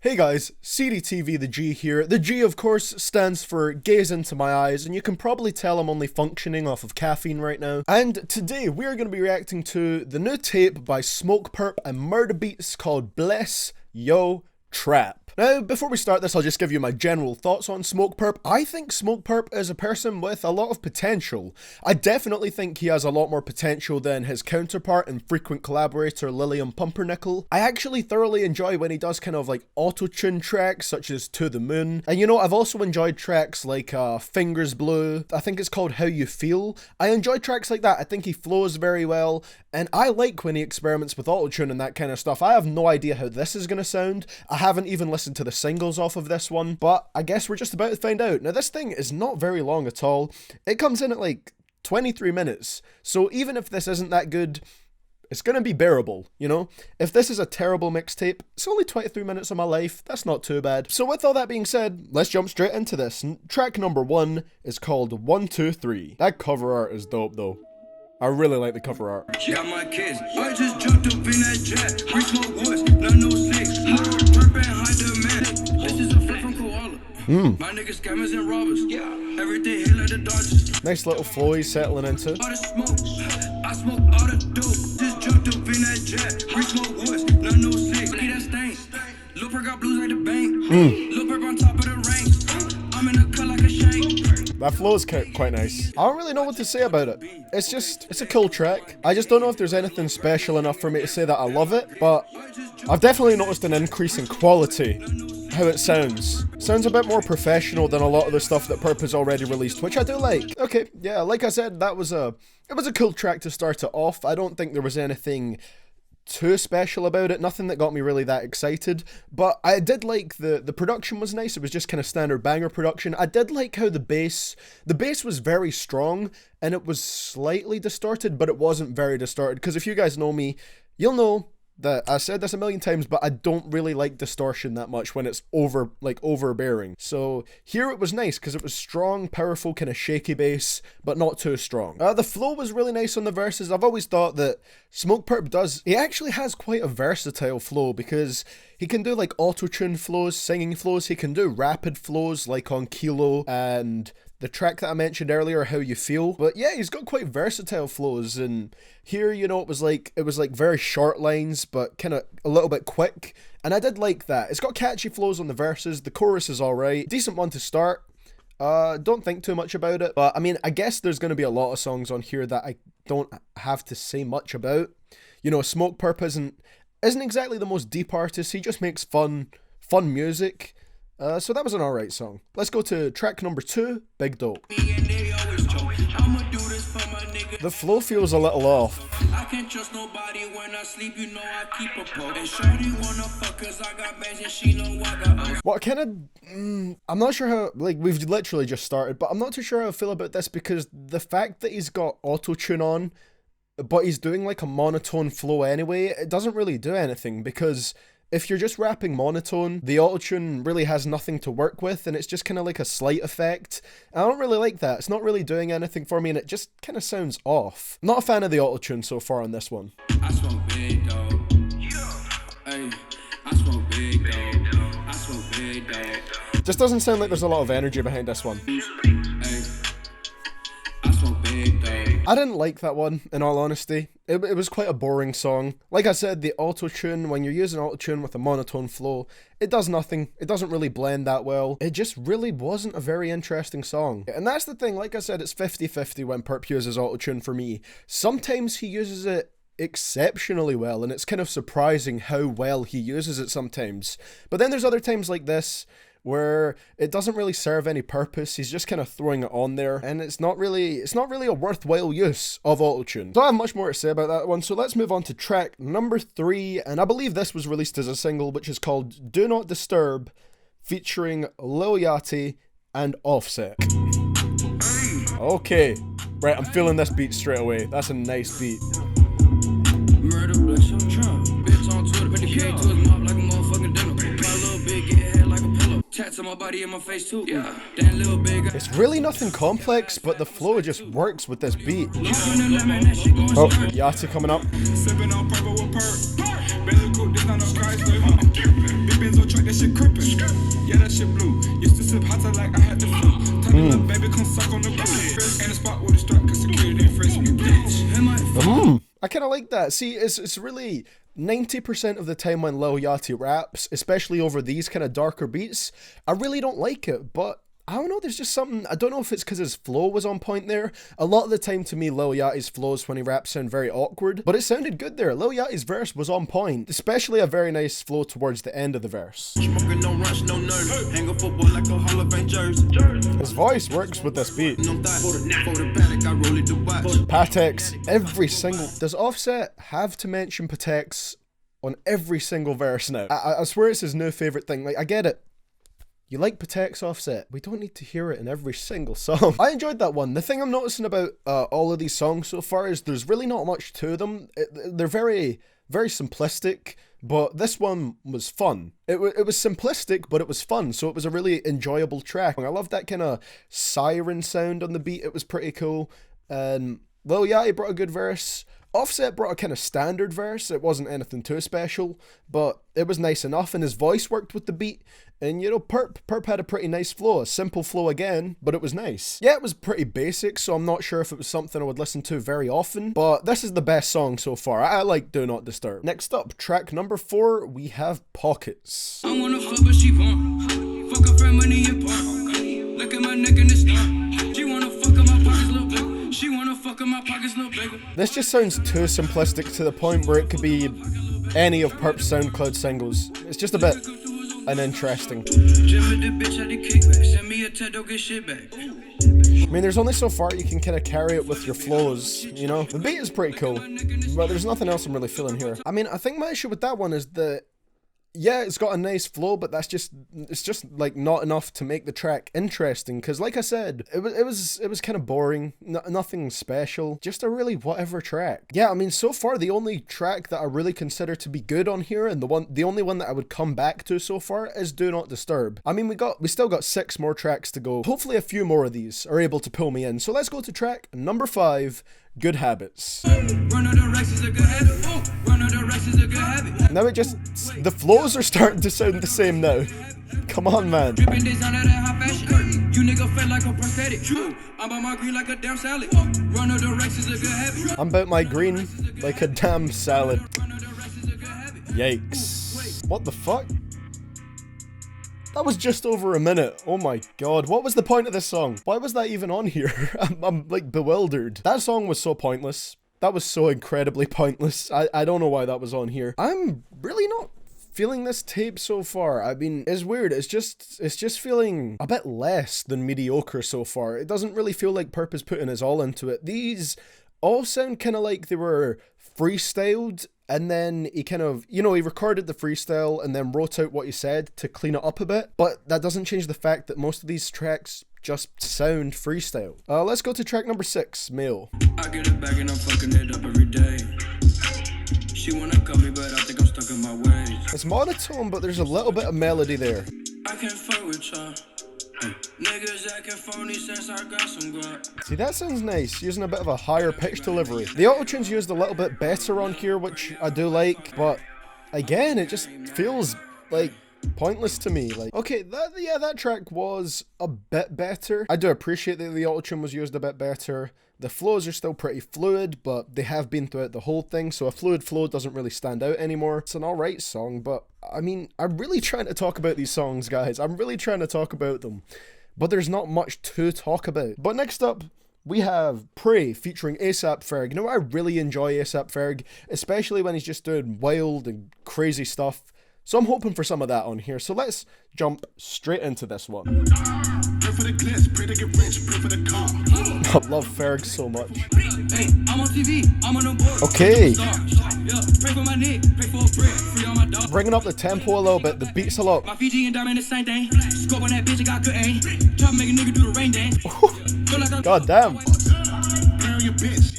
Hey guys, CDTVThaG here. The G of course stands for gaze into my eyes, and you can probably tell I'm only functioning off of caffeine right now. And today we are going to be reacting to the new tape by Smokepurpp and Murda Beatz called Bless Yo Trap. Now, before we start this, I'll just give you my general thoughts on Smokepurpp. I think Smokepurpp is a person with a lot of potential. I definitely think he has a lot more potential than his counterpart and frequent collaborator Lil Pumpernickel. I actually thoroughly enjoy when he does kind of like auto-tune tracks such as To the Moon. And you know, I've also enjoyed tracks like Fingers Blue. I think it's called How You Feel. I enjoy tracks like that. I think he flows very well. And I like when he experiments with auto-tune and that kind of stuff. I have no idea how this is going to sound. I haven't even listened to the singles off of this one, but I guess we're just about to find out. Now, this thing is not very long at all. It comes in at like 23 minutes. So even if this isn't that good, it's going to be bearable, you know? If this is a terrible mixtape, it's only 23 minutes of my life. That's not too bad. So with all that being said, let's jump straight into this. Track number 1 is called 1 2 3. That cover art is dope though. I really like the cover art. Yeah, my kids. I just jumped up in that jet. We smoke woods, not no six. Smokepurpp and high demand. This is a flip from koala. My niggas scammers and robbers. Yeah, everything hit like the Dodgers. Nice little flow he's settling into. All the smoke, I smoke all the dope. Just jumped up in that jet. We smoke woods, not no six. Look at that stain. Lil Perk got blues like the bank. Lil Perk on top of the rank. I'm in the cut like a shank. That flow is quite nice. I don't really know what to say about it. It's a cool track. I just don't know if there's anything special enough for me to say that I love it, but I've definitely noticed an increase in quality. How it sounds. Sounds a bit more professional than a lot of the stuff that Purpp has already released, which I do like. Okay, yeah, like I said, it was a cool track to start it off. I don't think there was anything too special about it, nothing that got me really that excited, but I did like the production was nice. It was just kind of standard banger production. I did like how the bass was very strong and it was slightly distorted, but it wasn't very distorted, because if you guys know me, you'll know that I said this a million times, but I don't really like distortion that much when it's overbearing. So here it was nice because it was strong, powerful, kind of shaky bass, but not too strong. The flow was really nice on the verses. I've always thought that Smokepurpp he actually has quite a versatile flow, because he can do like auto-tune flows, singing flows, he can do rapid flows like on Kilo and the track that I mentioned earlier, How You Feel. But yeah, he's got quite versatile flows, and here, you know, it was like very short lines, but kind of a little bit quick, and I did like that. It's got catchy flows on the verses, the chorus is alright, decent one to start. Don't think too much about it, but I mean, I guess there's going to be a lot of songs on here that I don't have to say much about. You know, Smokepurpp isn't exactly the most deep artist, he just makes fun music. So that was an alright song. Let's go to track number 2, Big Dope. The flow feels a little off. I can't trust nobody when I sleep, you know I keep a poke. And shorty wanna fuck cause I got bands and she know I got What kind of... I'm not sure how... Like, we've literally just started, but I'm not too sure how I feel about this, because the fact that he's got auto-tune on, but he's doing like a monotone flow anyway, it doesn't really do anything, because if you're just rapping monotone, the autotune really has nothing to work with, and it's just kind of like a slight effect. I don't really like that. It's not really doing anything for me, and it just kind of sounds off. Not a fan of the autotune so far on this one. I smoke big dog. Hey, I smoke big dog. I smoke big dog. Just doesn't sound like there's a lot of energy behind this one. Hey, I smoke big dog. I didn't like that one, in all honesty. It was quite a boring song. Like I said, the auto-tune, when you're using auto-tune with a monotone flow, it does nothing. It doesn't really blend that well. It just really wasn't a very interesting song. And that's the thing, like I said, it's 50-50 when Purpp uses auto-tune for me. Sometimes he uses it exceptionally well, and it's kind of surprising how well he uses it sometimes. But then there's other times like this, where it doesn't really serve any purpose. He's just kind of throwing it on there, and it's not really a worthwhile use of autotune. Don't have much more to say about that one, so let's move on to track number 3, and I believe this was released as a single, which is called Do Not Disturb, featuring Lil Yachty and Offset. Okay, right, I'm feeling this beat straight away. That's a nice beat. Murder, bless your trunk. Bitch on Twitter, but the K to his mouth like a motherfucking dinner. My little big, get head like a pillow. Tats on my body and my face too. Yeah, that little big. It's really nothing complex, but the flow just works with this beat. Oh, Yachty coming up. Sipping on purple with Purpp. Belly cook, this not no Chrysler. Benzo truck, that shit crippin'. Yeah, that shit blue. Used to sip hot like I had the flu. Tell me, little baby, come suck on the roof. And a spot with a strap, cause security ain't fresh me, bitch. I kind of like that. See, it's really 90% of the time when Lil Yachty raps, especially over these kind of darker beats, I really don't like it, but I don't know, there's just something, I don't know if it's because his flow was on point there. A lot of the time to me, Lil Yachty's flows when he raps sound very awkward, but it sounded good there. Lil Yachty's verse was on point, especially a very nice flow towards the end of the verse. Smoking, no rush, no nerve. Hang a football like a Hall of Fame jersey. His voice works with this beat. Patek, Patek's, every single, does Offset have to mention Patek's on every single verse now? I swear it's his new favorite thing. Like, I get it. You like Patek's, Offset. We don't need to hear it in every single song. I enjoyed that one. The thing I'm noticing about all of these songs so far is there's really not much to them. They're very, very simplistic, but this one was fun. It was simplistic, but it was fun, so it was a really enjoyable track. I love that kind of siren sound on the beat. It was pretty cool. And Lil Yachty brought a good verse. Offset brought a kind of standard verse. It wasn't anything too special, but it was nice enough, and his voice worked with the beat. And, you know, Purpp had a pretty nice flow, a simple flow again, but it was nice. Yeah, it was pretty basic, so I'm not sure if it was something I would listen to very often, but this is the best song so far. I like Do Not Disturb. Next up, track number 4, we have Pockets. I wanna fuck, but she won't. Fuck her friend, money and pump. Look at my neck and it's done. She wanna fuck in my pockets, little bigger. She wanna fuck in my pockets, little bigger. This just sounds too simplistic to the point where it could be any of Purpp's SoundCloud singles. It's just a bit uninteresting. I mean, there's only so far you can kind of carry it with your flows, you know? The beat is pretty cool, but there's nothing else I'm really feeling here. I mean, I think my issue with that one is that, yeah, it's got a nice flow, but it's just like not enough to make the track interesting. Because like I said, it was kind of boring, nothing special, just a really whatever track. Yeah, I mean, so far the only track that I really consider to be good on here, and the only one that I would come back to so far, is Do Not Disturb. I mean, we still got 6 more tracks to go. Hopefully a few more of these are able to pull me in. So let's go to track number 5. Good Habits. Now it just, the flows are starting to sound the same now. Come on, man. I'm about my green like a damn salad. Yikes. What the fuck? That was just over a minute. Oh my god. What was the point of this song? Why was that even on here? I'm like bewildered. That song was so pointless. That was so incredibly pointless. I don't know why that was on here. I'm really not feeling this tape so far. I mean, it's weird. It's just feeling a bit less than mediocre so far. It doesn't really feel like Purpp is putting his all into it. These all sound kind of like they were freestyled, and then he kind of, you know, he recorded the freestyle and then wrote out what he said to clean it up a bit, but that doesn't change the fact that most of these tracks just sound freestyle. Let's go to track number 6, Mayo. I get it back and I'm fucking it up every day. She wanna cut me, but I think I'm stuck in my ways. It's monotone, but there's a little bit of melody there. I can't fuck with y'all. Niggas acting phony since I got some guap. See, that sounds nice, using a bit of a higher pitch delivery. The auto-tune's used a little bit better on here, which I do like, but again, it just feels like pointless to me. Like, okay, that track was a bit better. I do appreciate that the auto-tune was used a bit better. The flows are still pretty fluid, but they have been throughout the whole thing, so a fluid flow doesn't really stand out anymore. It's an alright song, but I mean, I'm really trying to talk about these songs, guys. I'm really trying to talk about them, but there's not much to talk about. But next up, we have Pray featuring A AP Ferg. You know, I really enjoy A AP Ferg, especially when he's just doing wild and crazy stuff. So I'm hoping for some of that on here. So let's jump straight into this one. I love Ferg so much. Okay. Bringing up the tempo a little bit, the beats a lot. God damn.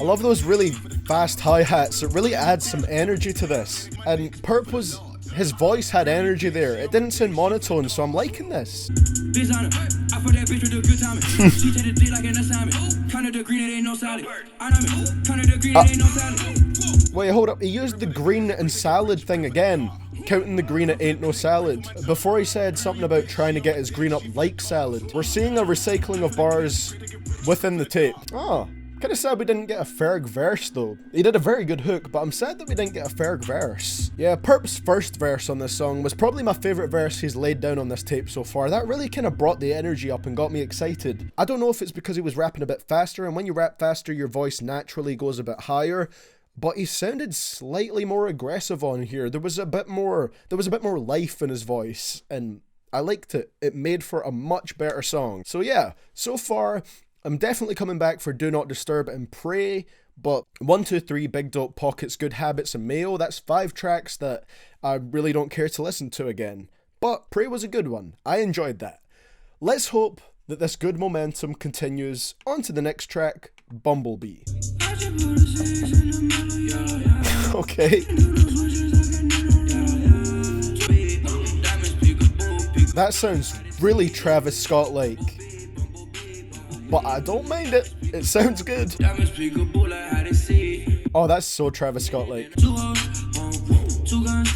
I love those really fast hi-hats. It really adds some energy to this. And Purpp was... his voice had energy there. It didn't sound monotone, so I'm liking this. Wait, hold up. He used the green and salad thing again. counting the green it ain't no salad. Before he said something about trying to get his green up like salad. We're seeing a recycling of bars within the tape. Oh, kinda sad we didn't get a Ferg verse though. He did a very good hook, but I'm sad that we didn't get a Ferg verse. Yeah, Purpp's first verse on this song was probably my favourite verse he's laid down on this tape so far. That really kind of brought the energy up and got me excited. I don't know if it's because he was rapping a bit faster, and when you rap faster your voice naturally goes a bit higher, but he sounded slightly more aggressive on here. There was a bit more life in his voice, and I liked it. It made for a much better song. So yeah, so far, I'm definitely coming back for Do Not Disturb and Pray, but 1, 2, 3, Big Dope, Pockets, Good Habits, and Mayo, that's 5 tracks that I really don't care to listen to again. But Pray was a good one. I enjoyed that. Let's hope that this good momentum continues. On to the next track, Bumblebee. Okay. That sounds really Travis Scott-like, but I don't mind it. It sounds good. Oh, that's so Travis Scott-like.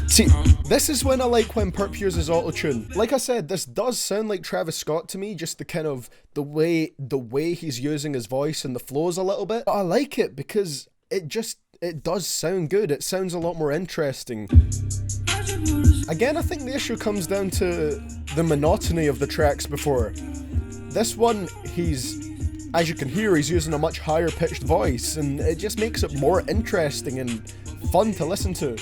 See, this is when I like when Purpp uses auto-tune. Like I said, this does sound like Travis Scott to me, just the kind of the way he's using his voice and the flows a little bit. But I like it because it does sound good. It sounds a lot more interesting. Again, I think the issue comes down to the monotony of the tracks before. This one, as you can hear, he's using a much higher pitched voice, and it just makes it more interesting and fun to listen to.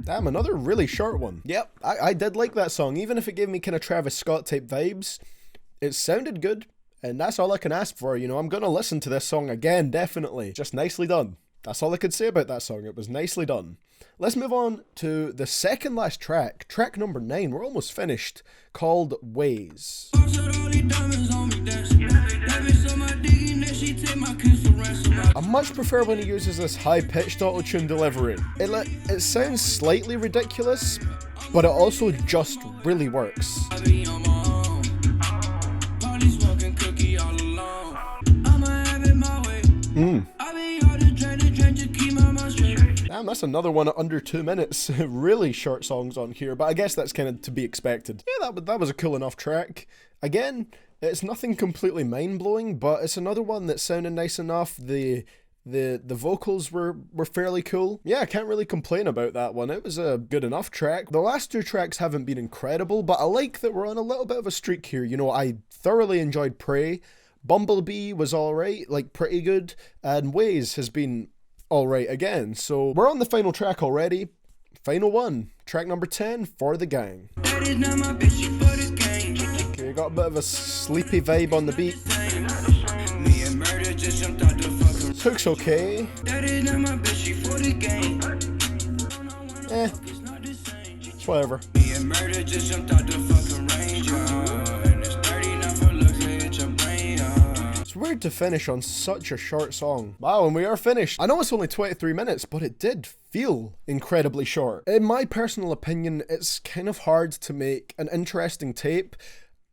Damn, another really short one. Yep, I did like that song, even if it gave me kind of Travis Scott type vibes. It sounded good, and that's all I can ask for, you know. I'm gonna listen to this song again, definitely. Just nicely done. That's all I could say about that song. It was nicely done. Let's move on to the second last track, track number 9. We're almost finished, called Ways. I much prefer when he uses this high-pitched auto-tune delivery. It sounds slightly ridiculous, but it also just really works. Damn, that's another one at under 2 minutes. Really short songs on here, but I guess that's kind of to be expected. Yeah, that was a cool enough track. Again, it's nothing completely mind-blowing, but it's another one that sounded nice enough. The vocals were fairly cool. Yeah, I can't really complain about that one. It was a good enough track. The last 2 tracks haven't been incredible, but I like that we're on a little bit of a streak here. You know, I thoroughly enjoyed Pray. Bumblebee was alright, like pretty good, and Ways has been alright again. So we're on the final track already. Final one, track number 10 for the gang. Okay, got a bit of a sleepy vibe on the beat. Hook's okay. It's whatever. It's weird to finish on such a short song. Wow, and we are finished. I know it's only 23 minutes, but it did feel incredibly short. In my personal opinion, it's kind of hard to make an interesting tape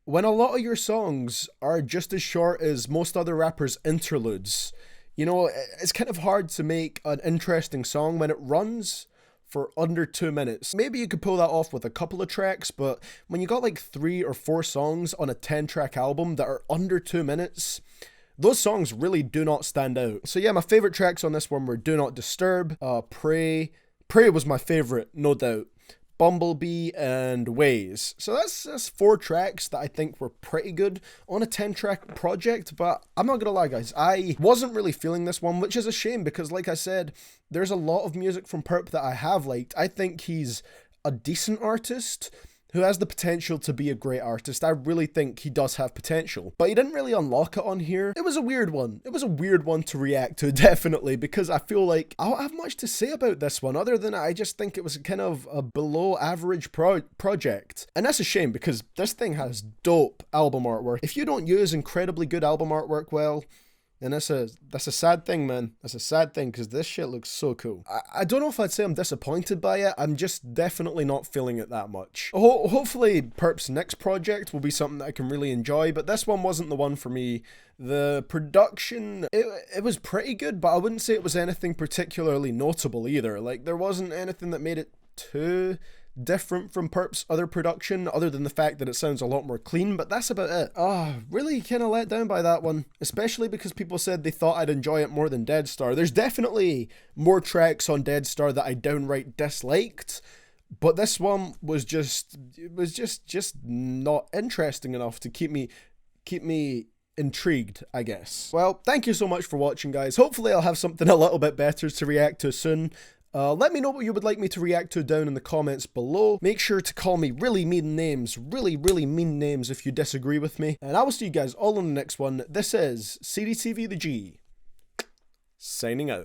when a lot of your songs are just as short as most other rappers' interludes. You know, it's kind of hard to make an interesting song when it runs for under 2 minutes. Maybe you could pull that off with a couple of tracks, but when you got like 3 or 4 songs on a 10-track album that are under 2 minutes, those songs really do not stand out. So yeah, my favourite tracks on this one were Do Not Disturb, Pray. Pray was my favourite, no doubt. Bumblebee, and Ways. So that's 4 tracks that I think were pretty good on a 10-track project, but I'm not gonna lie guys, I wasn't really feeling this one, which is a shame because like I said, there's a lot of music from Purpp that I have liked. I think he's a decent artist who has the potential to be a great artist. I really think he does have potential, but he didn't really unlock it on here. It was a weird one. It was a weird one to react to, definitely, because I feel like I don't have much to say about this one other than I just think it was kind of a below average project. And that's a shame because this thing has dope album artwork. If you don't use incredibly good album artwork, well, and that's a sad thing, man. That's a sad thing because this shit looks so cool. I don't know if I'd say I'm disappointed by it. I'm just definitely not feeling it that much. Hopefully Purpp's next project will be something that I can really enjoy, but this one wasn't the one for me. The production, it was pretty good, but I wouldn't say it was anything particularly notable either. Like, there wasn't anything that made it too different from Purpp's other production, other than the fact that it sounds a lot more clean, but that's about it. Really kind of let down by that one, especially because people said they thought I'd enjoy it more than Dead Star. There's definitely more tracks on Dead Star that I downright disliked, but this one was just not interesting enough to keep me intrigued, I guess. Well, thank you so much for watching, guys. Hopefully I'll have something a little bit better to react to soon. Let me know what you would like me to react to down in the comments below. Make sure to call me really mean names, really mean names if you disagree with me. And I will see you guys all in the next one. This is CDTVThaG, signing out.